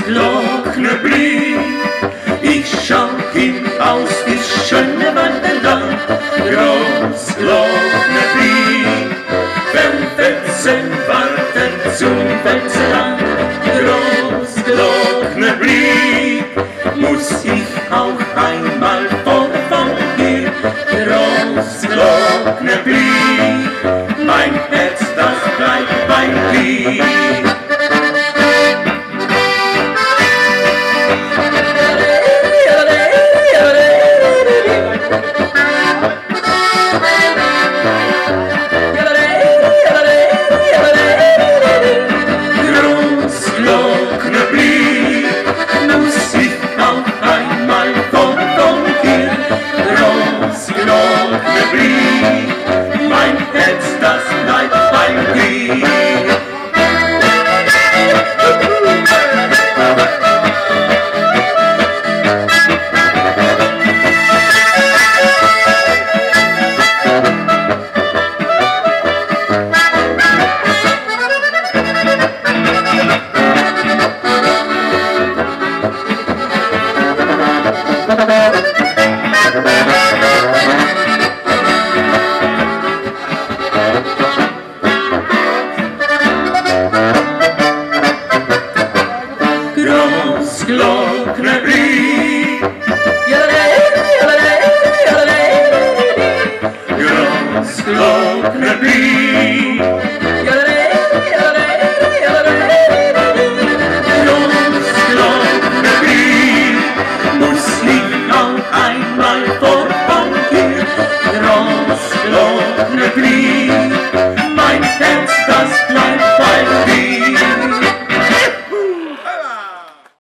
Großglocknerblick, ich schau hinaus ins schöne Wandernland. Großglocknerblick, Felsen warten zum Felsenland. Großglocknerblick, muss ich auch einmal von hier. Großglocknerblick, mein Herz, das bleibt bei dir. Mein Herz, das bleibt bei dir. Großglocknerblick, Großglocknerblick.